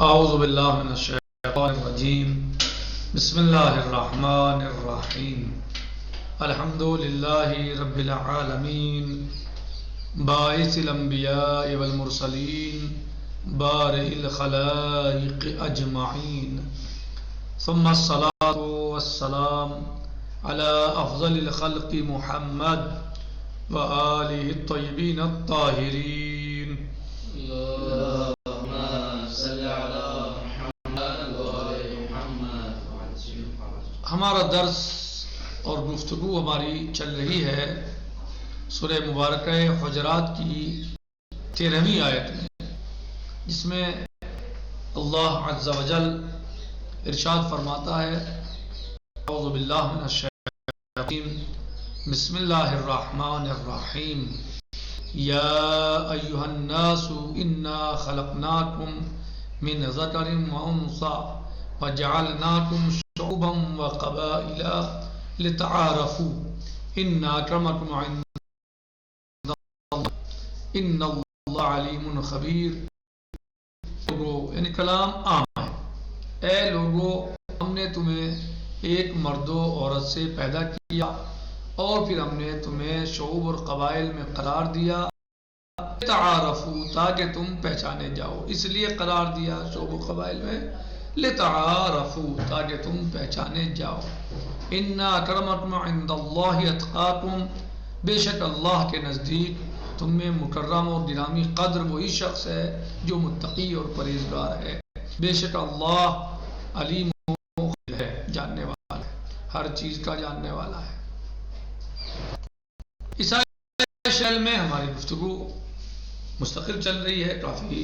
اعوذ باللہ من الشیطان الرجیم بسم اللہ الرحمن الرحیم الحمد للہ رب العالمین باعث الانبیاء والمرسلین بارئ الخلائق اجمعین ثم الصلاة والسلام على افضل الخلق محمد وآلہ الطیبین الطاہرین ہمارا درس اور گفتگو ہماری چل رہی ہے سورہ مبارکہ حجرات کی 13ویں آیت میں، جس میں اللہ عز و جل ارشاد فرماتا ہے اعوذ باللہ من الشیطان الرجیم بسم اللہ الرحمن الرحیم یا ایہا الناس انا خلقناکم من ذکر و انثی وجعلناکم شعوبا وقبائل لتعارفوا ان اکرمکم عند اللہ ان اللہ علیم خبیر۔ لوگو یعنی کلام عام ہے، اے لوگو ہم نے تمہیں ایک مرد و عورت سے پیدا کیا اور پھر ہم نے تمہیں شعوب اور قبائل میں قرار دیا لتعارفوا تاکہ تم پہچانے جاؤ، اس لیے قرار دیا شعوب و قبائل میں لتعارفوا تاکہ تم پہچانے جاؤ۔ ان اکرمکم عند اللہ اتقاکم، بے شک اللہ کے نزدیک تم میں مکرم اور گرامی قدر وہی شخص ہے جو متقی اور پرہیزگار ہے، بے شک اللہ علیم ہے، جاننے والا ہے، ہر چیز کا جاننے والا ہے۔ اس شعر میں ہماری گفتگو مستقل چل رہی ہے، کافی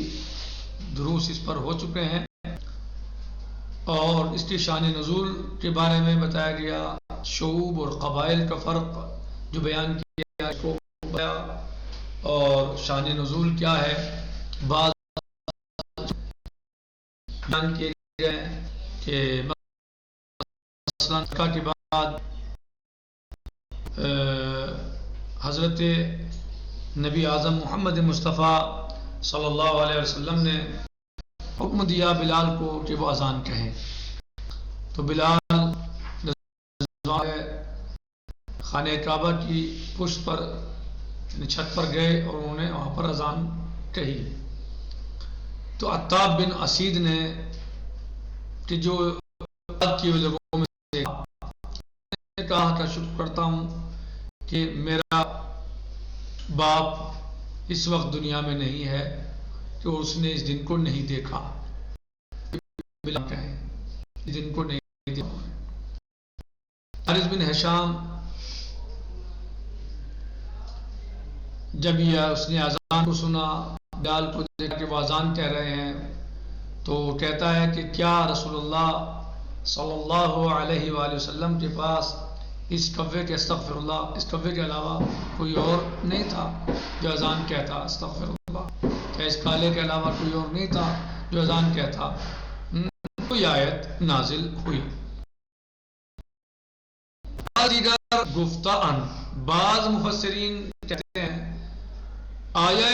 دروس اس پر ہو چکے ہیں اور اس کی شان نزول کے بارے میں بتایا گیا، شعوب اور قبائل کا فرق جو بیان کیا اس کو بیان اور شان نزول کیا ہے، بعض بیان کیے گئے کہ مثلا کے بعد حضرت نبی اعظم محمد مصطفیٰ صلی اللہ علیہ وسلم نے حکم دیا بلال کو کہ وہ اذان کہیں، تو بلال خانہ کعبہ کی پشت پر چھت پر گئے اور انہوں نے وہاں پر اذان کہی، تو عتاب بن اسید نے کہ جو کی لوگوں میں سے کہا کہ شکر کرتا ہوں کہ میرا باپ اس وقت دنیا میں نہیں ہے کہ اس نے اس دن کو نہیں دیکھا، اس دن کو نہیں دیکھا۔ حارث بن ہشام جب یہ اس نے اذان کو سنا، بلال کو دیکھا کہ وہ اذان کہہ رہے ہیں، تو کہتا ہے کہ کیا رسول اللہ صلی اللہ علیہ وآلہ وسلم کے پاس اس کوے کے استغفر اللہ، اس کوے کے علاوہ کوئی اور نہیں تھا جو اذان کہتا استغفر اللہ؟ کیا اس کالے کے علاوہ کوئی اور نہیں تھا جو اذان کہتا؟ کوئی آیت نازل ہوئی۔ دیگر گفتان بعض مفسرین کہتے ہیں آیا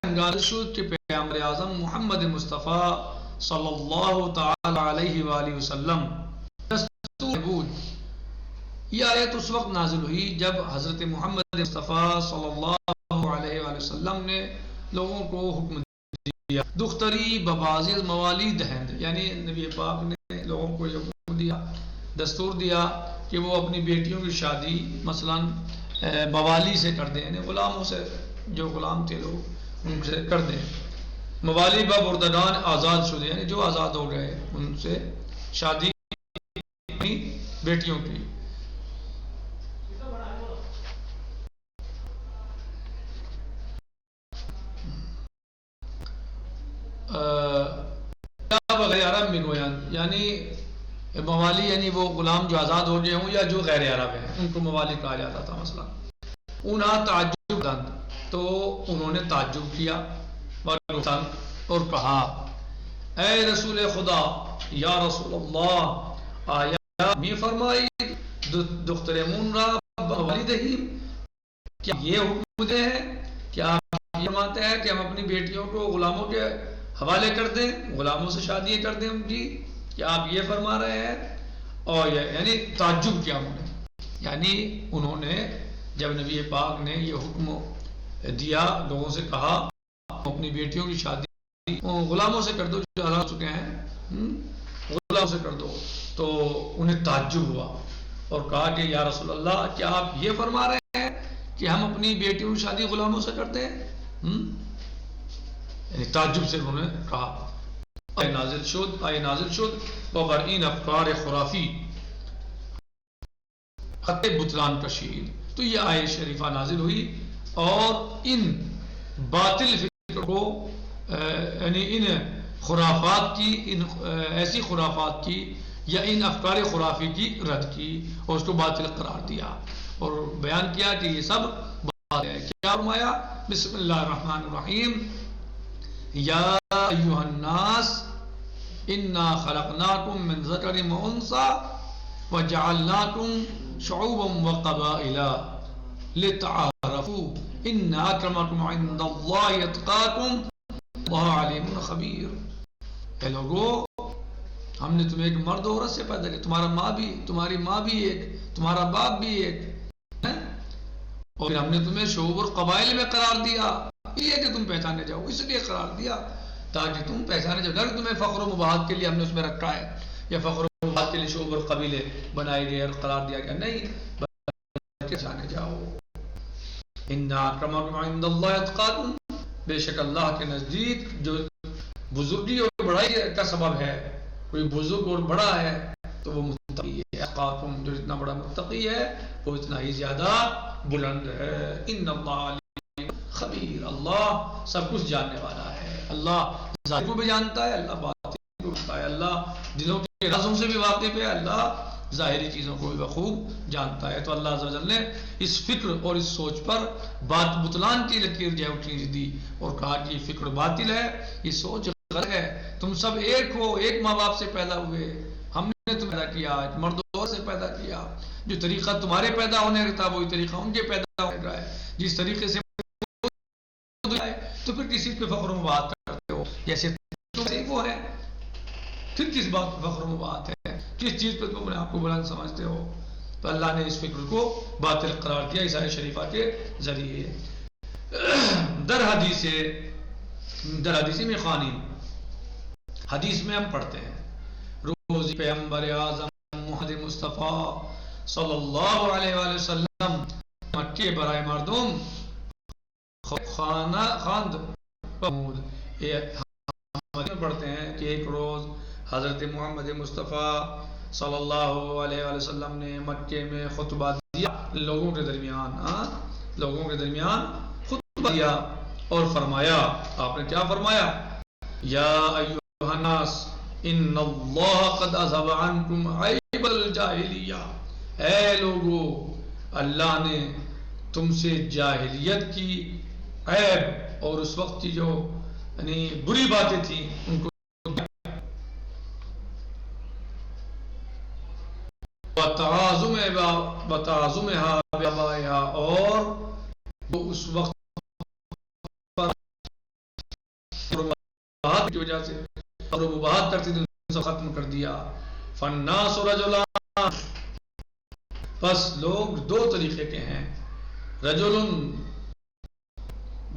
ہنگارشود کے پیغمبر اعظم محمد مصطفیٰ صلی اللہ تعالی علیہ وآلہ وسلم یہ آیت اس وقت نازل ہوئی جب حضرت محمد مصطفیٰ صلی اللہ علیہ وآلہ وسلم نے لوگوں کو حکم دیا دختری ببازل موالید ہیں، یعنی نبی پاک نے لوگوں کو حکم دیا، دستور دیا کہ وہ اپنی بیٹیوں کی شادی مثلا موالی سے کر دیں، یعنی غلاموں سے، جو غلام تھے لوگ ان سے کر دیں، موالی بردگان آزاد شدے یعنی جو آزاد ہو گئے ان سے شادی بیٹیوں کی۔ عرب میں گویان یعنی موالی یعنی وہ غلام جو آزاد ہو گئے ہوں یا جو غیر عرب ہیں ان کو موالی کہا جاتا تھا۔ مثلا انہاں تعجب دند، تو انہوں نے تعجب کیا اور کہا اے رسول خدا، یا رسول اللہ آیا می فرمائی دخترمون را موالی دہیم، کیا یہ حکم دے ہے؟ کیا آپ یہ فرماتے ہیں کہ ہم اپنی بیٹیوں کو غلاموں کے حوالے کر دیں، غلاموں سے شادیاں کر دیں ان کی، کہ آپ یہ فرما رہے ہیں. اور یعنی تعجب کیا انہوں نے، یعنی انہوں نے جب نبی پاک نے یہ حکم دیا، لوگوں سے کہا اپنی بیٹیوں کی شادی غلاموں سے کر دو جو حلال ہو چکے ہیں، غلاموں سے کر دو، تو انہیں تعجب ہوا اور کہا کہ یا رسول اللہ کیا آپ یہ فرما رہے ہیں کہ ہم اپنی بیٹیوں کی شادی غلاموں سے کرتے ہیں؟ یعنی تعجب سے انہوں نے کہا. آئے نازل شد وبرئین افکار خرافی خط بطلان کشید. تو یہ آیت شریفہ نازل ہوئی اور ان باطل فکر کو یعنی ان خرافات کی، ان ایسی خرافات کی یا ان افکار خرافی کی رد کی اور اس کو باطل قرار دیا اور بیان کیا کہ یہ سب باطل ہے. کیا فرمایا؟ بسم اللہ الرحمن الرحیم، یا ایھا الناس انا خلقناکم من ذکر و انثی وجعلناکم شعوبا وقبائل لتعارفوا ان اکرمکم عند اللہ اتقاکم اللہ علیم خبیر. اے لوگو، ہم نے تمہیں ایک مرد و عورت سے پیدا کیا، تمہاری ماں بھی ایک، تمہارا باپ بھی ایک، اور پھر ہم نے تمہیں شعوب اور قبائل میں قرار دیا، یہ کہ تم پہچانے جاؤ، اس لیے قرار دیا تاکہ تم پہچانے جاؤ. اگر تمہیں فخر و مباحت کے لیے ہم نے اس میں رکھا ہے یا فخر و مباحت کے لیے شعوب اور قبیلے بنائے گئے اور قرار دیا گیا، نہیں، پہچانے جاؤ. ان اکرمکم عند اللہ اتقاکم، بے شک اللہ کے نزدیک جو بزرگی اور بڑائی کا سبب ہے، کوئی بزرگ اور بڑا ہے تو وہ متقی ہے. اتقاکم، جو اتنا بڑا متقی ہے وہ اتنا ہی زیادہ بلند ہے. ان اللہ علیم خبیر، اللہ سب کچھ جاننے والا ہے. اللہ ظاہر کو بھی جانتا ہے، اللہ باطن کو بھی جانتا ہے، اللہ دلوں کے رازوں سے بھی واقف ہے، اللہ ظاہری چیزوں کو بھی بخوب جانتا ہے. تو اللہ عز و جل نے اس فکر اور اس سوچ پر بطلان کی لکیر جو ہے اٹھنے دی اور کہا کہ یہ فکر باطل ہے، یہ سوچ غلط ہے. تم سب ایک ہو، ایک ماں باپ سے پیدا ہوئے، ہم نے تمہیں پیدا کیا، ایک مرد اور سے پیدا کیا. جو طریقہ تمہارے پیدا ہونے کا تھا وہی طریقہ ان کے پیدا ہونے کا ہے. جس طریقے سے تو پھر کسی پہ فخر و مباحت کرتے ہو، جیسے وہ ہے، پھر کس بات پہ فخر و مباحت ہے، کس چیز پہ تم اپنے آپ کو بلند سمجھتے ہو؟ تو اللہ نے اس فکر کو باطل قرار دیا اس آیت شریفہ کے ذریعے. در حدیث میں خوانی، حدیث میں ہم پڑھتے ہیں روز پیغمبر اعظم محمد مصطفیٰ صلی اللہ علیہ وآلہ وسلم مکے برائے مردم خاند محمود. ہم پڑھتے ہیں کہ ایک روز حضرت محمد مصطفیٰ صلی اللہ علیہ وآلہ وسلم نے مکے میں خطبہ دیا، لوگوں کے درمیان خطبہ دیا اور فرمایا، آپ نے کیا فرمایا؟ یا ایھا الناس ان اللہ قد اذھب عنکم عیب الجاہلیہ. اے لوگو، اللہ نے تم سے جاہلیت کی عیب اور اس وقت کی جو یعنی بری باتیں تھیں ان کو بتعظمها بآبائها، اور وہ اس وقت کی وجہ سے اور وہ بات کرتی تھی ان سے ختم کر دیا. فالناس رجلان، بس لوگ دو طریقے کے ہیں، رجل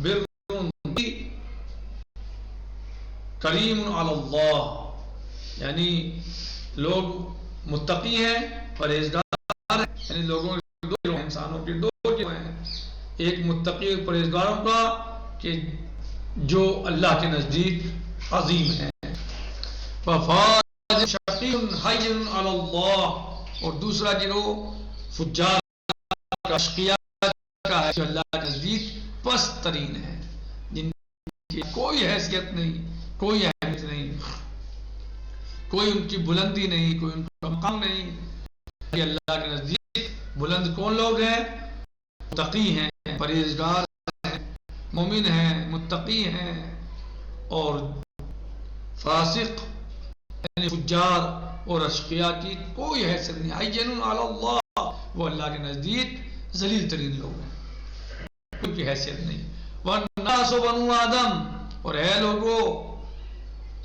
بر کریم علی اللہ، یعنی لوگ متقی ہیں، پرہیزگار ہیں، یعنی لوگوں کے دو، انسانوں کے دو ہیں، ایک متقی اور پرہیزگاروں کا کہ جو اللہ کے نزدیک عظیم ہیں، وفاجر شقی حی علی اللہ، اور دوسرا گروہ فجار کا اشقیاء کا ہے جو اللہ کے نزدیک پست ترین ہے، جن کی کوئی حیثیت نہیں، کوئی اہمیت نہیں، کوئی ان کی بلندی نہیں، کوئی ان کا مقام نہیں. کہ اللہ کے نزدیک بلند کون لوگ ہیں؟ متقی ہیں، پرہیزگار ہیں، مومن ہیں، متقی ہیں. اور فاسق یعنی فجار اور اشقیاء کی کوئی حیثیت نہیں. حیّن علی اللہ، وہ اللہ کے نزدیک ذلیل ترین لوگ ہیں، کوئی حیثیت نہیں. والناس بنو آدم، اور اے لوگو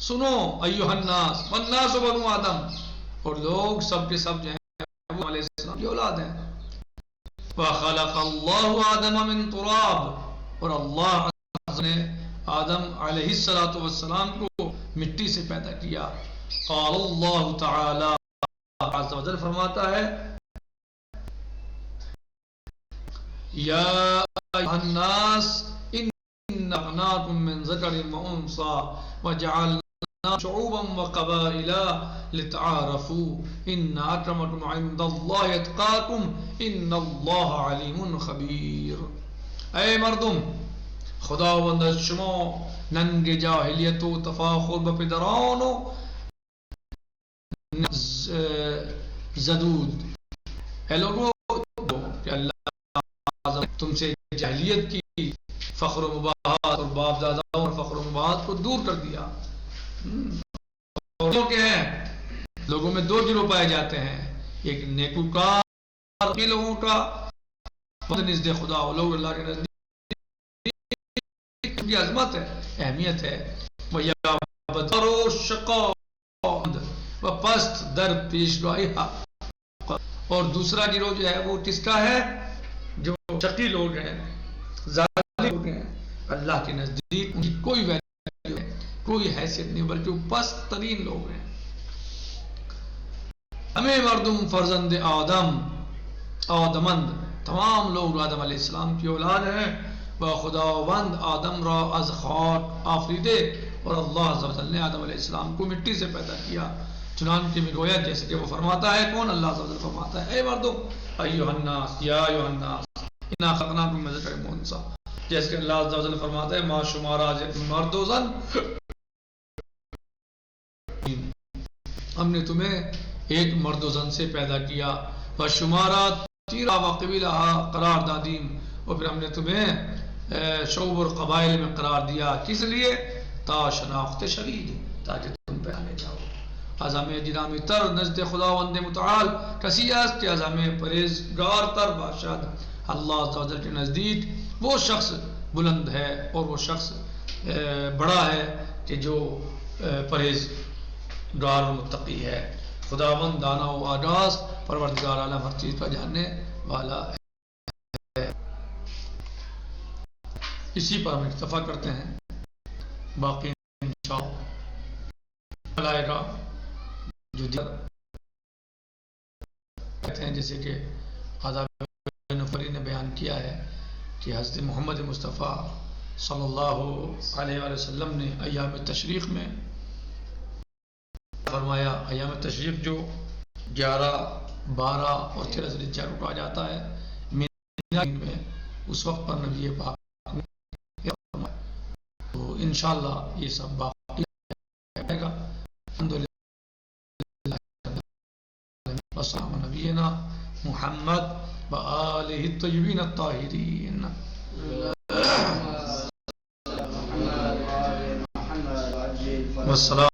سنو ایھا الناس والناس بنو آدم، اور لوگ سب کے سب جو ہیں وہ علیہ السلام کی اولاد ہیں. وخلق اللہ آدم من تراب، اور اللہ نے آدم علیہ السلام کو مٹی سے پیدا کیا. قال اللہ تعالی، عز و جل فرماتا ہے یا ایھا الناس انا خلقناکم من ذکر و انثی وجعلناکم شعوبا وقبائل لتعارفوا ان اکرمکم عند اللہ اتقاکم ان اللہ علیم خبیر. اے مردم، خداوند از شما ننگ جاہلیت و تفاخر به پدران و زدود. اے لوگوں کہ اللہ تم سے جاہلیت کی، فخر و مباحات اور باپ داداؤں اور فخر و مباحات کو دور کر دیا. لوگوں میں دو گروہ پائے جاتے ہیں، ایک نیکوکار کے لوگوں کا نزد خدا، وہ لوگ اللہ کے نزدیک کی عظمت ہے، اہمیت ہے. وہ شقا و پست در پیشگاہی حق. اور دوسرا گروہ جو ہے وہ کس کا ہے؟ جو شقی لوگ ہیں، ظالم لوگ ہیں، اللہ کے نزدیک ان کی کوئی ویلیو ہے، کوئی حیثیت نہیں، بلکہ وہ پست ترین لوگ ہیں. ہمیں مردم فرزند آدمند، تمام لوگ آدم علیہ السلام کی اولاد ہیں. و خداوند آدم را از خاک آفریدے، اور اللہ عز و جل نے آدم علیہ السلام کو مٹی سے پیدا کیا. چنانچہ میں گویا جیسے کہ وہ فرماتا ہے، کون؟ اللہ عز و جل فرماتا ہے اے مردم ایھا الناس یا ایھا الناس انا خلقناکم من ذکر و انثی، جیسے کہ اللہ عز و جل فرماتا ہے ما شمارا مرد و زن، ہم نے تمہیں ایک مرد و زن سے پیدا کیا. و شمارا تیرا و قبیلہ قرار دادیم، اور پھر ہم نے تمہیں شعوب اور قبائل میں قرار دیا. کس لیے؟ تا شناخت شوید، تاکہ تم پہچانے جاؤ. عظم جنامی تر نزد خداوند متعال کسی است کہ عظم پرہیزگار تر باشد. اللہ عز و جل کے نزدیک وہ شخص بلند ہے اور وہ شخص بڑا ہے کہ جو پرہیزگار و متقی ہے. خداوند دانا و آگاز، پروردگار عالم ہر چیز کا جاننے والا ہے. اسی پر ہم اکتفا کرتے ہیں، باقی انشاءاللہ آئے گا. جو کہتے ہیں جیسے کہ آداب نفری نے بیان کیا ہے کہ حضرت محمد مصطفیٰ صلی اللہ علیہ وآلہ وسلم نے ایام تشریق میں فرمایا، ایام تشریق جو 11، 12 اور 13 ذوالحجہ کو کہا جاتا ہے، میں اس وقت پر نبی پاک نے فرمایا. تو انشاءاللہ یہ سب باقی رہے گا. الحمدللہ وسلام نبینا محمد وآلہ الطیبین الطاہرین. والسلام